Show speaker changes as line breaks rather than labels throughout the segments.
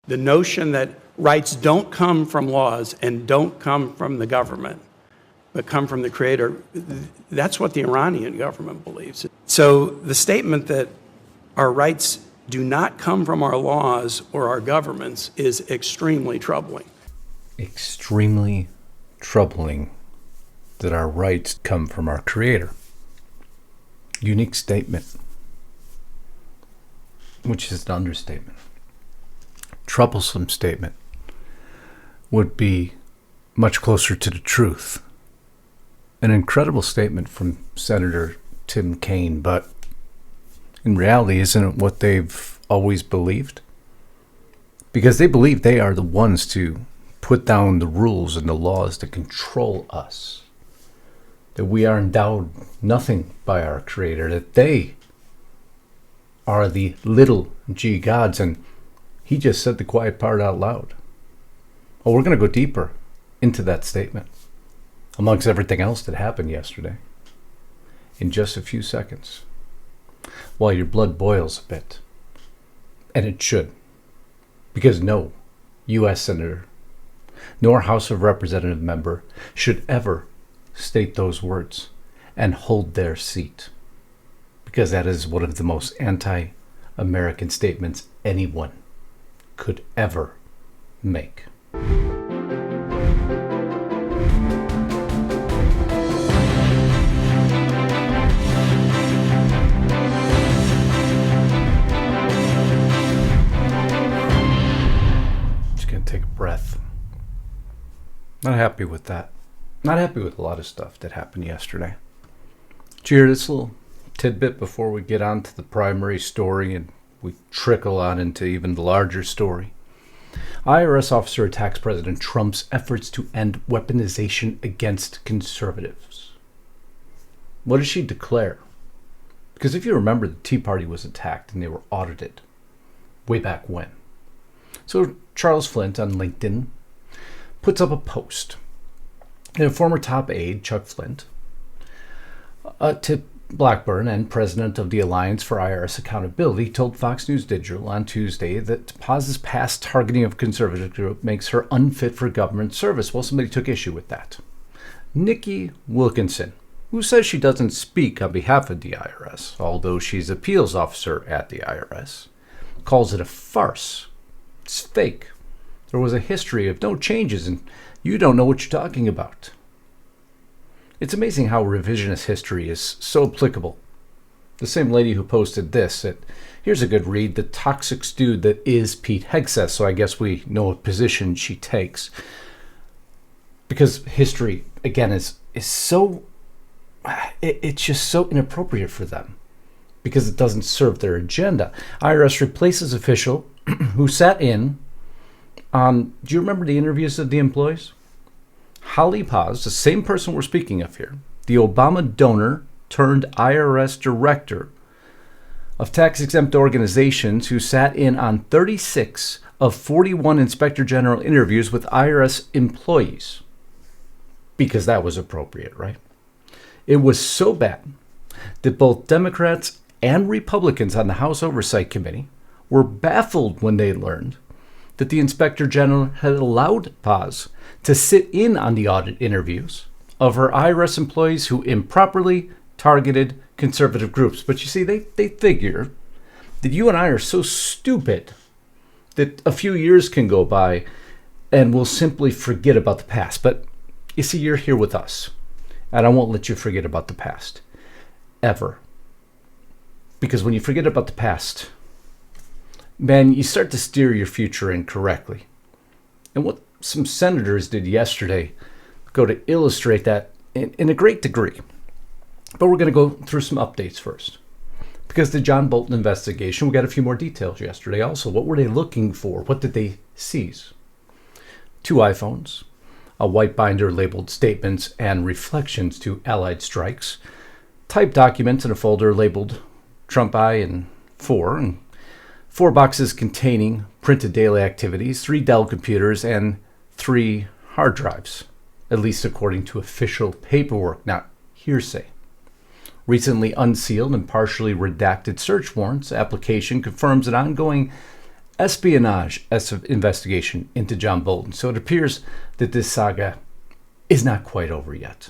The notion that rights don't come from laws and don't come from the government, but come from the creator, that's what the Iranian government believes. So the statement that our rights do not come from our laws or our governments is extremely troubling.
Extremely troubling that our rights come from our creator. Unique statement, which is an understatement. Troublesome statement would be much closer to the truth. An incredible statement from Senator Tim Kaine, but in reality, isn't it what they've always believed? Because they believe they are the ones to put down the rules and the laws that control us. That we are endowed nothing by our Creator, that they are the little g gods, and he just said the quiet part out loud. Well, we're going to go deeper into that statement, amongst everything else that happened yesterday, in just a few seconds, while your blood boils a bit. And it should, because no U.S. Senator nor House of Representative member should ever state those words and hold their seat, because that is one of the most anti-American statements anyone could ever make. Just gonna take a breath. Not happy with that. Not happy with a lot of stuff that happened yesterday. Did you hear this little tidbit before we get on to the primary story and we trickle on into even the larger story? IRS officer attacks President Trump's efforts to end weaponization against conservatives. What did she declare? Because if you remember, the Tea Party was attacked and they were audited way back when. So Charles Flint on LinkedIn puts up a post. And a former top aide, Chuck Flint, to Blackburn and president of the Alliance for IRS Accountability, told Fox News Digital on Tuesday that Paz's past targeting of conservative group makes her unfit for government service. Well, somebody took issue with that. Nikki Wilkinson, who says she doesn't speak on behalf of the IRS, although she's appeals officer at the IRS, calls it a farce. It's fake. There was a history of no changes, and you don't know what you're talking about. It's amazing how revisionist history is so applicable. The same lady who posted this, here's a good read, the toxic stew that is Pete Hegseth, so I guess we know what position she takes. Because history, again, is so, it's just so inappropriate for them. Because it doesn't serve their agenda. IRS replaces official who sat in on, do you remember the interviews of the employees? Holly Paz, the same person we're speaking of here, the Obama donor turned IRS director of tax-exempt organizations who sat in on 36 of 41 Inspector General interviews with IRS employees. Because that was appropriate, right? It was so bad that both Democrats and Republicans on the House Oversight Committee were baffled when they learned that the Inspector General had allowed Paz to sit in on the audit interviews of her IRS employees who improperly targeted conservative groups. But you see, they figure that you and I are so stupid that a few years can go by and we'll simply forget about the past. But you see, you're here with us, and I won't let you forget about the past. Ever. Because when you forget about the past, man, you start to steer your future incorrectly. And what some senators did yesterday go to illustrate that in a great degree. But we're going to go through some updates first. Because the John Bolton investigation, we got a few more details yesterday also. What were they looking for? What did they seize? 2 iPhones, a white binder labeled Statements and Reflections to Allied Strikes, typed documents in a folder labeled Trump I and 4, and 4 boxes containing printed daily activities, 3 Dell computers, and 3 hard drives, at least according to official paperwork, not hearsay. Recently unsealed and partially redacted search warrants application confirms an ongoing espionage investigation into John Bolton. So it appears that this saga is not quite over yet.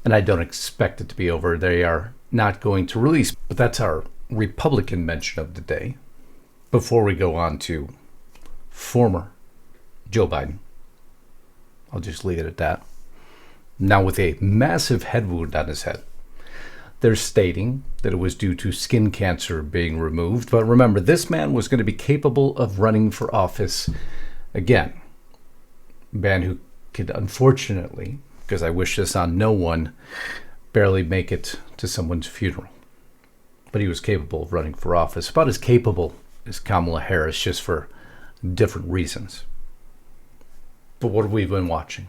And I don't expect it to be over. They are not going to release. But that's our Republican mention of the day. Before we go on to former Joe Biden, I'll just leave it at that. Now with a massive head wound on his head. They're stating that it was due to skin cancer being removed. But remember, this man was going to be capable of running for office again. A man who could unfortunately, because I wish this on no one, barely make it to someone's funeral. But he was capable of running for office. About as capable as Kamala Harris, just for different reasons. But what have we been watching?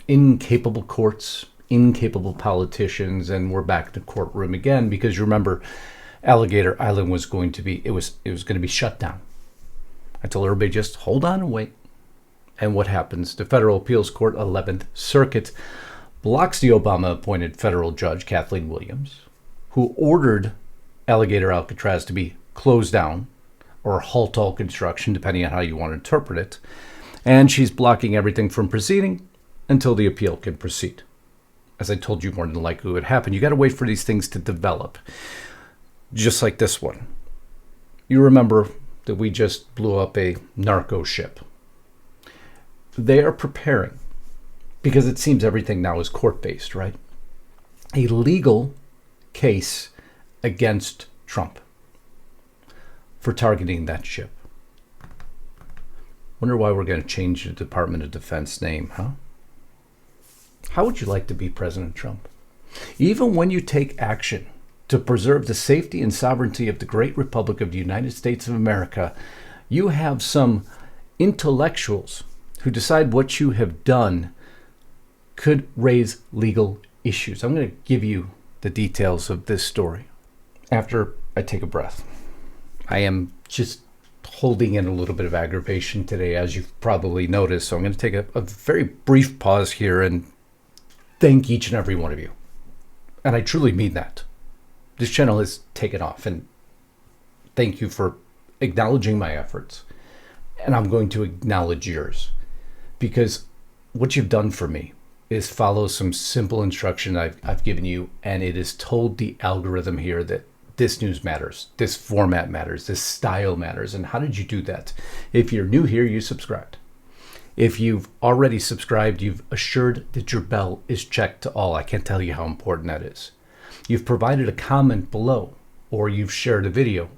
Incapable courts, incapable politicians, and we're back in the courtroom again because you remember Alligator Island was going to be, it was going to be shut down. I told everybody just hold on and wait. And what happens? The Federal Appeals Court 11th Circuit blocks the Obama-appointed federal judge, Kathleen Williams, who ordered Alligator Alcatraz to be closed down or halt all construction, depending on how you want to interpret it. And she's blocking everything from proceeding until the appeal can proceed. As I told you, more than likely would happen. You got to wait for these things to develop. Just like this one. You remember that we just blew up a narco ship. They are preparing, because it seems everything now is court-based, right? A legal case against Trump for targeting that ship. Wonder why we're going to change the Department of Defense name, huh? How would you like to be President Trump? Even when you take action to preserve the safety and sovereignty of the great Republic of the United States of America, you have some intellectuals who decide what you have done could raise legal issues. I'm going to give you the details of this story after I take a breath. I am just holding in a little bit of aggravation today, as you've probably noticed. So I'm going to take a very brief pause here and thank each and every one of you. And I truly mean that. This channel has taken off, and thank you for acknowledging my efforts. And I'm going to acknowledge yours, because what you've done for me is follow some simple instruction I've given you, and it has told the algorithm here that this news matters, this format matters, this style matters. And how did you do that? If you're new here, you subscribed. If you've already subscribed, you've assured that your bell is checked to all. I can't tell you how important that is. You've provided a comment below, or you've shared a video,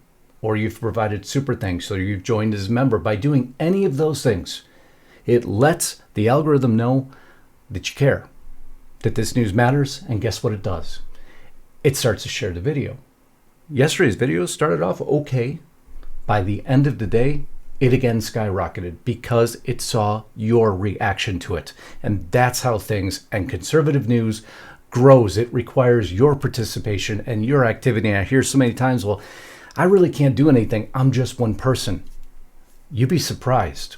or you've provided super thanks, or you've joined as a member. By doing any of those things, it lets the algorithm know that you care, that this news matters, and guess what it does? It starts to share the video. Yesterday's video started off okay. By the end of the day, it again skyrocketed because it saw your reaction to it. And that's how things and conservative news grows. It requires your participation and your activity. And I hear so many times, well, I really can't do anything. I'm just one person. You'd be surprised.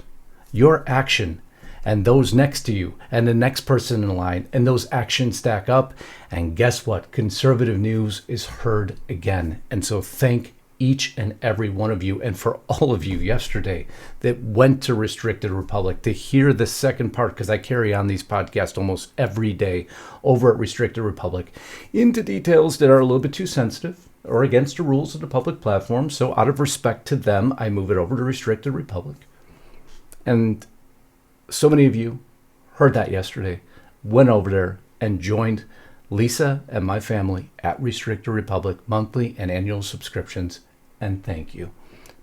Your action and those next to you and the next person in line, and those actions stack up. And guess what? Conservative news is heard again. And so thank each and every one of you, and for all of you yesterday that went to Restricted Republic to hear the second part, because I carry on these podcasts almost every day over at Restricted Republic into details that are a little bit too sensitive or against the rules of the public platform. So out of respect to them, I move it over to Restricted Republic. And so many of you heard that yesterday, went over there and joined Lisa and my family at Restricted Republic monthly and annual subscriptions. And thank you,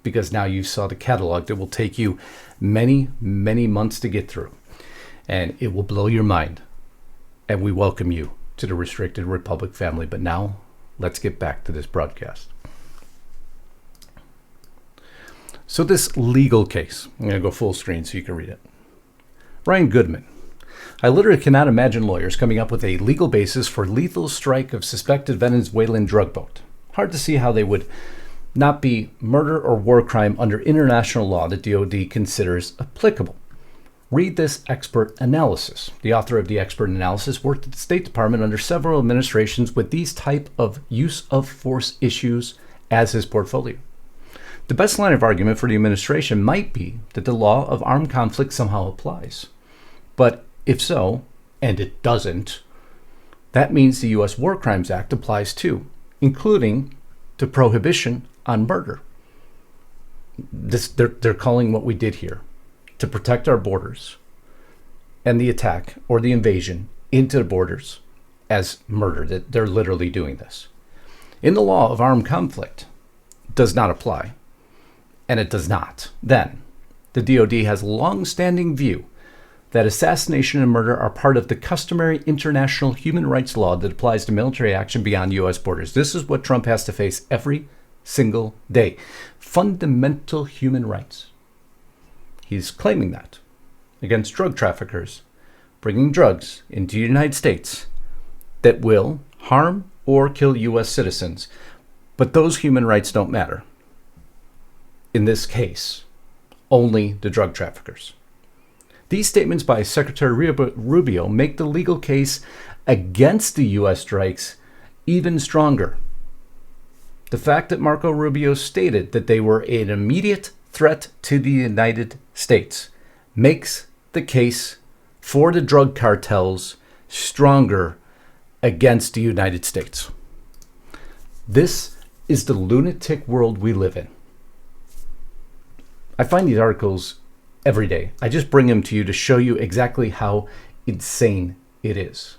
because now you saw the catalog that will take you many, many months to get through, and it will blow your mind. And we welcome you to the Restricted Republic family. But now let's get back to this broadcast. So this legal case, I'm going to go full screen so you can read it. Ryan Goodman. I literally cannot imagine lawyers coming up with a legal basis for lethal strike of suspected Venezuelan drug boat. Hard to see how they would not be murder or war crime under international law that DOD considers applicable. Read this expert analysis. The author of the expert analysis worked at the State Department under several administrations with these type of use of force issues as his portfolio. The best line of argument for the administration might be that the law of armed conflict somehow applies. But if so, and it doesn't, that means the U.S. War Crimes Act applies too, including the prohibition on murder. They're calling what we did here to protect our borders and the attack or the invasion into the borders as murder. That they're literally doing this. In the law of armed conflict, it does not apply, and it does not. Then, the DoD has a long-standing view that assassination and murder are part of the customary international human rights law that applies to military action beyond U.S. borders. This is what Trump has to face every single day. Fundamental human rights. He's claiming that against drug traffickers bringing drugs into the United States that will harm or kill U.S. citizens. But those human rights don't matter. In this case, only the drug traffickers. These statements by Secretary Rubio make the legal case against the U.S. strikes even stronger. The fact that Marco Rubio stated that they were an immediate threat to the United States makes the case for the drug cartels stronger against the United States. This is the lunatic world we live in. I find these articles every day. I just bring them to you to show you exactly how insane it is.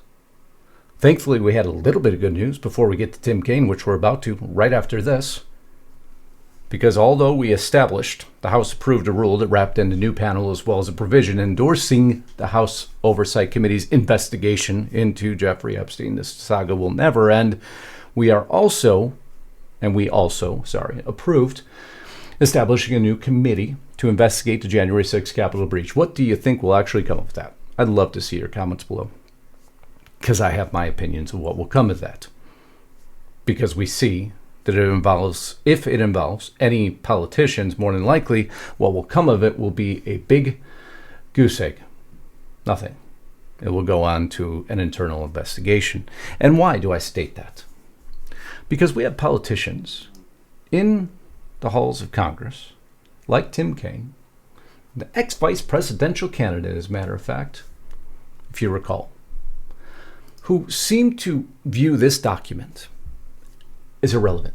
Thankfully, we had a little bit of good news before we get to Tim Kaine, which we're about to right after this. Because although we established, the House approved a rule that wrapped in the new panel as well as a provision endorsing the House Oversight Committee's investigation into Jeffrey Epstein. This saga will never end. We also approved establishing a new committee to investigate the January 6th Capitol breach. What do you think will actually come of that? I'd love to see your comments below, because I have my opinions of what will come of that. Because we see that if it involves any politicians, more than likely, what will come of it will be a big goose egg. Nothing. It will go on to an internal investigation. And why do I state that? Because we have politicians in the halls of Congress, like Tim Kaine, the ex-vice presidential candidate, as a matter of fact, if you recall, who seem to view this document as irrelevant.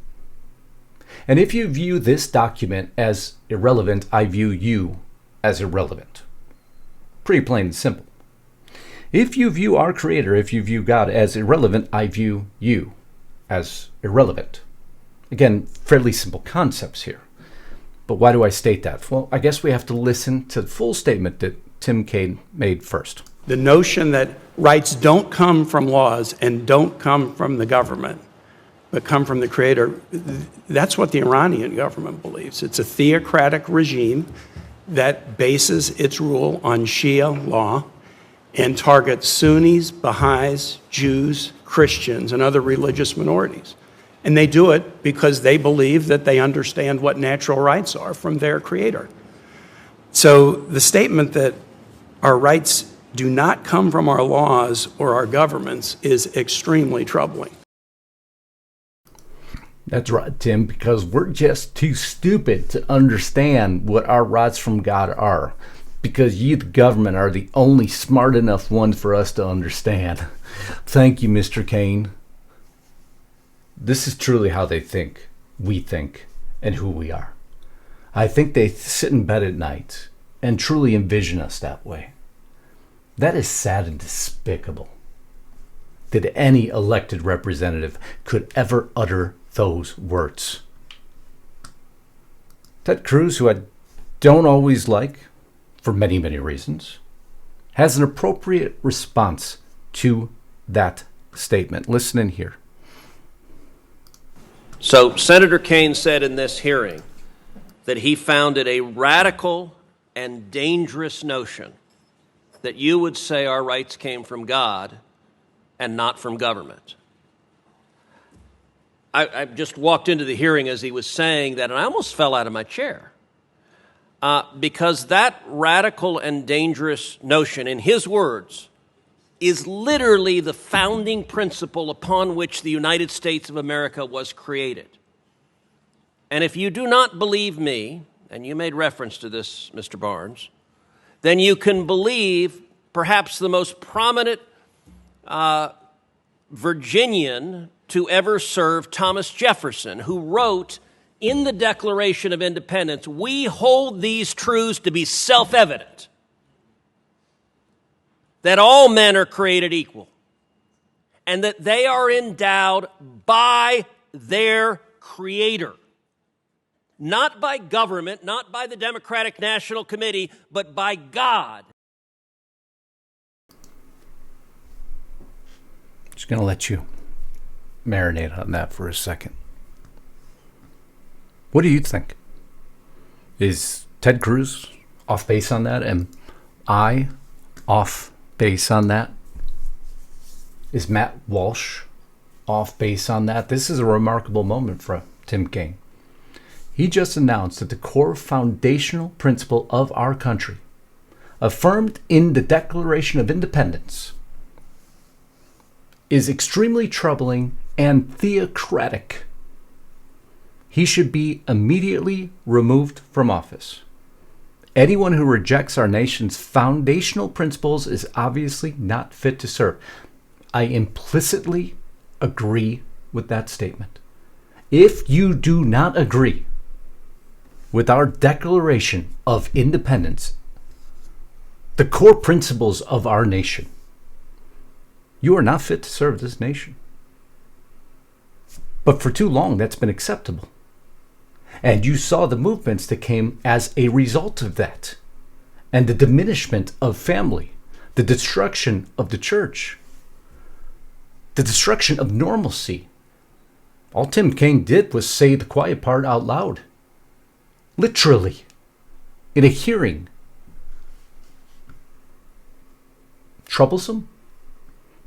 And if you view this document as irrelevant, I view you as irrelevant. Pretty plain and simple. If you view our Creator, if you view God as irrelevant, I view you as irrelevant. Again, fairly simple concepts here. But why do I state that? Well, I guess we have to listen to the full statement that Tim Kaine made first.
The notion that rights don't come from laws and don't come from the government, but come from the Creator, that's what the Iranian government believes. It's a theocratic regime that bases its rule on Shia law and targets Sunnis, Baha'is, Jews, Christians, and other religious minorities. And they do it because they believe that they understand what natural rights are from their Creator. So the statement that our rights do not come from our laws or our governments is extremely troubling.
That's right, Tim, because we're just too stupid to understand what our rights from God are. Because you, the government, are the only smart enough ones for us to understand. Thank you, Mr. Kaine. This is truly how they think, we think, and who we are. I think they sit in bed at night and truly envision us that way. That is sad and despicable that any elected representative could ever utter those words. Ted Cruz, who I don't always like for many, many reasons, has an appropriate response to that statement. Listen in here.
So Senator Kaine said in this hearing that he found it a radical and dangerous notion that you would say our rights came from God and not from government. I just walked into the hearing as he was saying that, and I almost fell out of my chair. Because that radical and dangerous notion, in his words, is literally the founding principle upon which the United States of America was created. And if you do not believe me, and you made reference to this, Mr. Barnes, then you can believe perhaps the most prominent Virginian to ever serve, Thomas Jefferson, who wrote in the Declaration of Independence, "We hold these truths to be self-evident, that all men are created equal, and that they are endowed by their Creator, not by government, not by the Democratic National Committee, but by God."
Just going to let you marinate on that for a second. What do you think? Is Ted Cruz off base on that? Am I off base on that? Is Matt Walsh off base on that? This is a remarkable moment for Tim Kaine. He just announced that the core foundational principle of our country, affirmed in the Declaration of Independence, is extremely troubling and theocratic. He should be immediately removed from office. Anyone who rejects our nation's foundational principles is obviously not fit to serve. I implicitly agree with that statement. If you do not agree with our Declaration of Independence, the core principles of our nation, you are not fit to serve this nation. But for too long, that's been acceptable. And you saw the movements that came as a result of that, and the diminishment of family, the destruction of the church, the destruction of normalcy. All Tim Kaine did was say the quiet part out loud. Literally. In a hearing. Troublesome?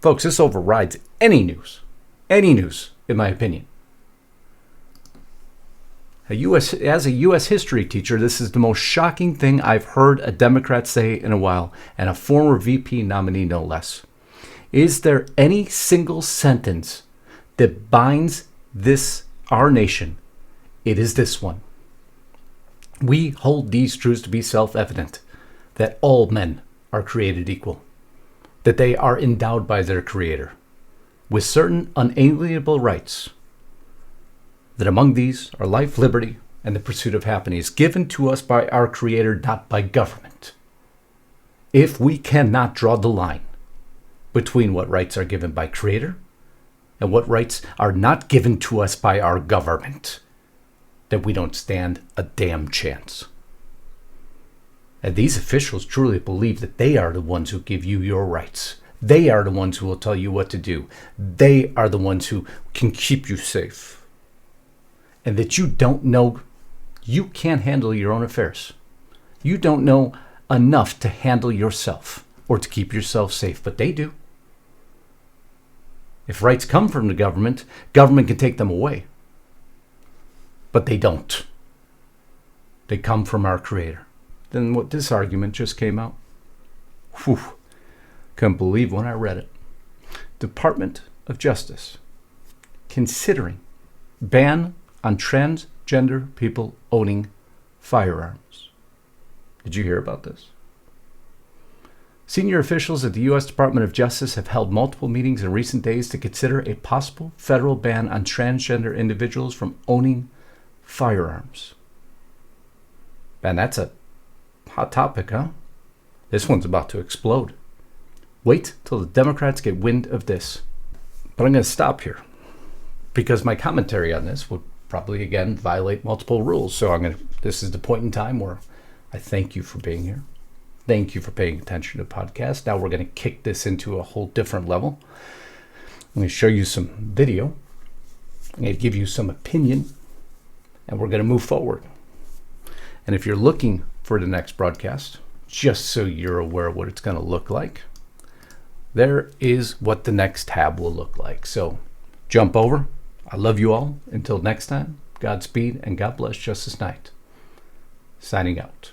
Folks, this overrides any news. Any news, in my opinion. As a U.S. history teacher, this is the most shocking thing I've heard a Democrat say in a while, and a former VP nominee no less. Is there any single sentence that binds our nation? It is this one. We hold these truths to be self-evident, that all men are created equal, that they are endowed by their Creator with certain unalienable rights, that among these are life, liberty, and the pursuit of happiness given to us by our Creator, not by government. If we cannot draw the line between what rights are given by Creator and what rights are not given to us by our government, then we don't stand a damn chance. And these officials truly believe that they are the ones who give you your rights. They are the ones who will tell you what to do. They are the ones who can keep you safe. And that you don't know, you can't handle your own affairs. You don't know enough to handle yourself or to keep yourself safe, but they do. If rights come from the government can take them away. But they don't. They come from our Creator. Then what this argument just came out. Whew. Couldn't believe when I read it. Department of Justice considering ban on transgender people owning firearms. Did you hear about this? Senior officials at the U.S. Department of Justice have held multiple meetings in recent days to consider a possible federal ban on transgender individuals from owning firearms. Man, that's a hot topic, huh? This one's about to explode. Wait till the Democrats get wind of this. But I'm going to stop here because my commentary on this would probably again violate multiple rules. So this is the point in time where I thank you for being here. Thank you for paying attention to the podcast. Now we're going to kick this into a whole different level. I'm going to show you some video. I'm going to give you some opinion, and we're going to move forward. And if you're looking for the next broadcast, just so you're aware of what it's going to look like, there is what the next tab will look like. So jump over. I love you all. Until next time, Godspeed and God bless. Justus Knight, signing out.